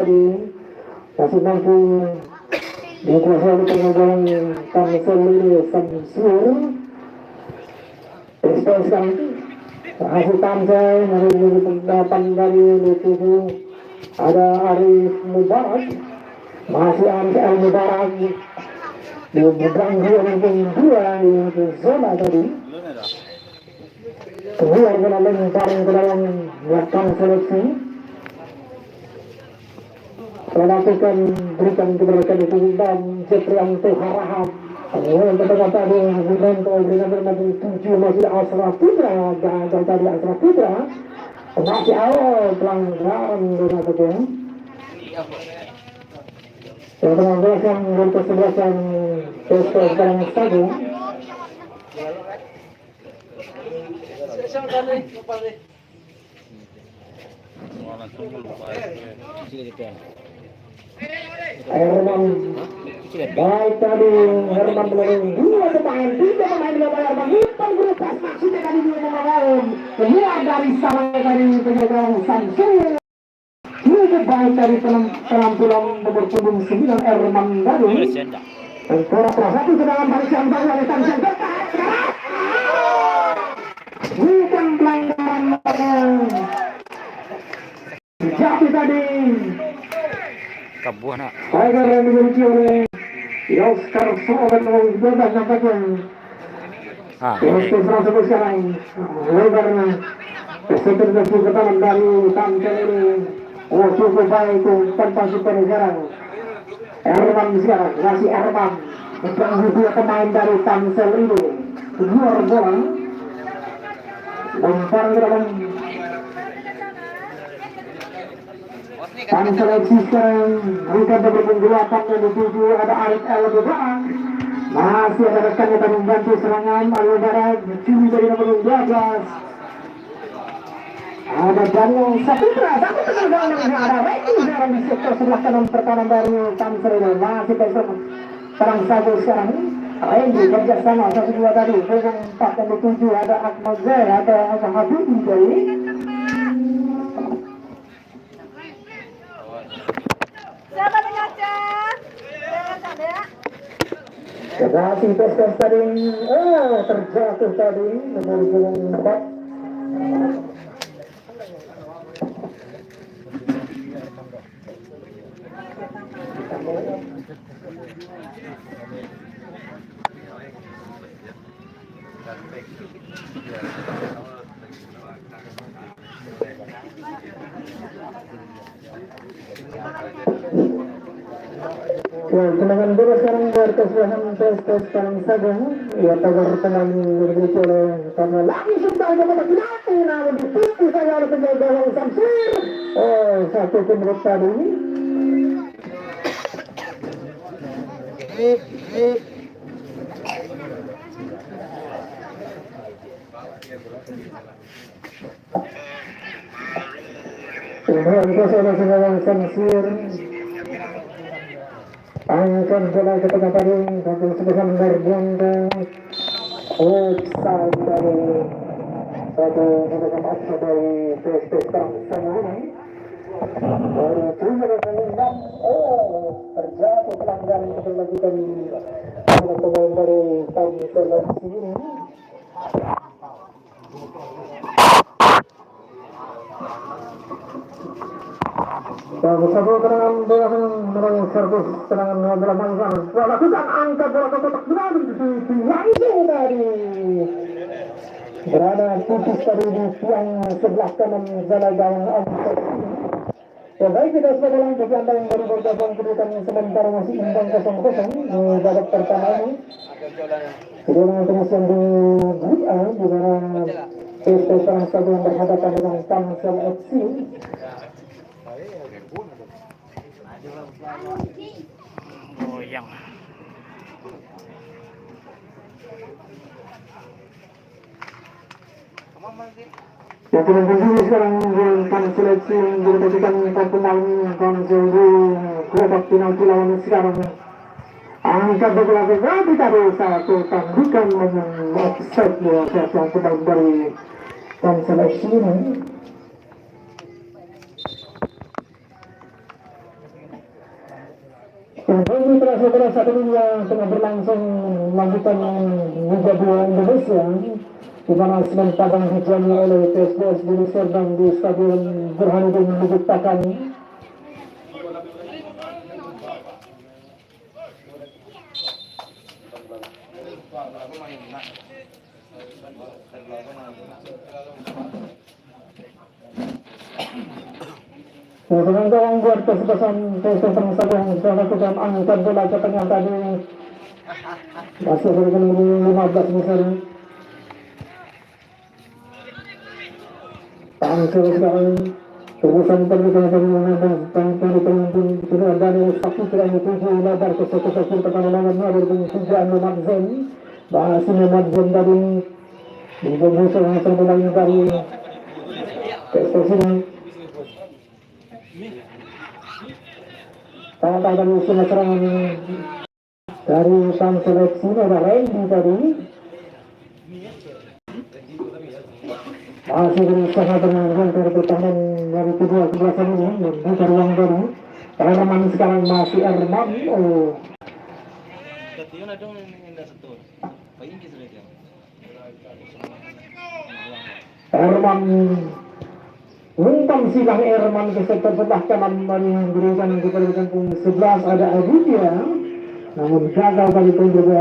tadi masih mampu dikuasai oleh pemegang Tangsel Samsur. Sekarang berhasil Tangsel menuju pendapan dari tubuh ada Arif Mubarak, masih Arif Mubarak di mengganggu dua di zona tadi. Keluar bola lemparan ke dalam belakang seleksi. Melakukan berikan kepada Kedua dan Jeprianto Harahap. Yang pertama tadi Wiranto dengan bermadu 7 masih Asra Putra, gagal tadi Asra Putra. Masih awal pelanggaran dilakukan. Yang pelanggaran untuk kesebelasan Pesto Barang Stadion. Herman baik tadi Herman belum dua pemain tiga pemain Herman hitam berupas maksudnya tadi dua pemain keluar dari sana dari penyeberang Samsung cukup baik dari penampilan nomor punggung 9 Herman tadi dan pura-pura satu ke dalam balik yang baru oleh Samsung bukan pelanggaran jatuh tadi Kabuh nak. Tiger yang dimiliki oleh Oscar Sobat nomor 12 nampaknya. Oscar sebut sekarang lebarnya presentasi pertama dari Tangsel ini. Oh cukup baik tanpa super sekarang. Erman sekarang masih Erman mengganggu dua pemain dari Tangsel ini. Keluar bola lempar ke dalam Tangsel seleksi sekarang bukan berpunggung 8 yang dituju ada Arif El Beban. Masih ada rekannya tadi membantu serangan Alwi Barat cumi dari nomor 12. Ada Daniel Saputra, satu tendangan yang ada Reki sekarang di sektor sebelah kanan pertahanan dari Tangsel ini masih perang sabu sekarang. Randy kerjasama 1-2 tadi dengan 4 yang dituju ada Ahmad Zai ada Habib dari siapa pengaca? Kasih tes tadi, terjatuh tadi nomor punggung 4. Tendangan bola sekarang berkesalahan tes sekarang saja. Ya tagar tenang dimiliki oleh karena langsung saja pada penalti namun ditipu saja oleh penjaga gawang Samsir. Oh satu menit tadi. Kemudian kesalahan gawang Samsir. Angkat bola ke tengah tadi satu sebesar Merdianda offside dari satu sebesar offside dari PSP Tangsel ini dari tujuh dan terjatuh pelanggaran yang dilakukan oleh pemain dari Tangsel ini. Satu tendangan bola melalui servis tendangan bola mangkang lakukan angkat bola ke kotak penalti langsung dari berada tipis tadi di tiang sebelah kanan zona gawang Omset. Ya baik kita sebagai dalam bagi anda yang baru bergabung kedudukan sementara masih imbang 0-0 di babak pertama ini. Kemudian terus yang di Grup A di mana PSP Tangsel yang berhadapan dengan Tangsel FC. Goyang. Yang penting sekarang dengan seleksi menjadikan pemain Tangsel di babak penalti lawan sekarang. Angkat bola ke tapi tadi satu tandukan dengan offside yang pemain dari Tangsel ini. Ini terasa satu dunia tengah berlangsung lanjutan Liga 2 Indonesia di mana sedang Padang dijalani oleh PSBS Bumi Serdang di Stadion Burhanuddin Lubuk Takani. Dengan gawang buat kesebelasan Kristen Sabang salah satu dalam angkat bola ke tengah tadi masih berikan 15 besar. Tangsel sekarang terusan terbuka dari mengadang tangsel pemimpin sudah dari saksi kiranya 7 lebar ke 1-1 pertandingan dari tiga Muhammad Zain. Bahas Muhammad Zain tadi menggabung yang terbulang dari Kristen. Tanda dari usul serangan dari sang seleksi ada Randy tadi masih berusaha dengan pertahanan dari kedua kebelasan ini membuka ruang baru. Herman sekarang masih Herman. Herman umpan silang Herman ke sektor sebelah kanan memberikan kepada kampung 11 ada Aditya, namun gagal kali penjagaan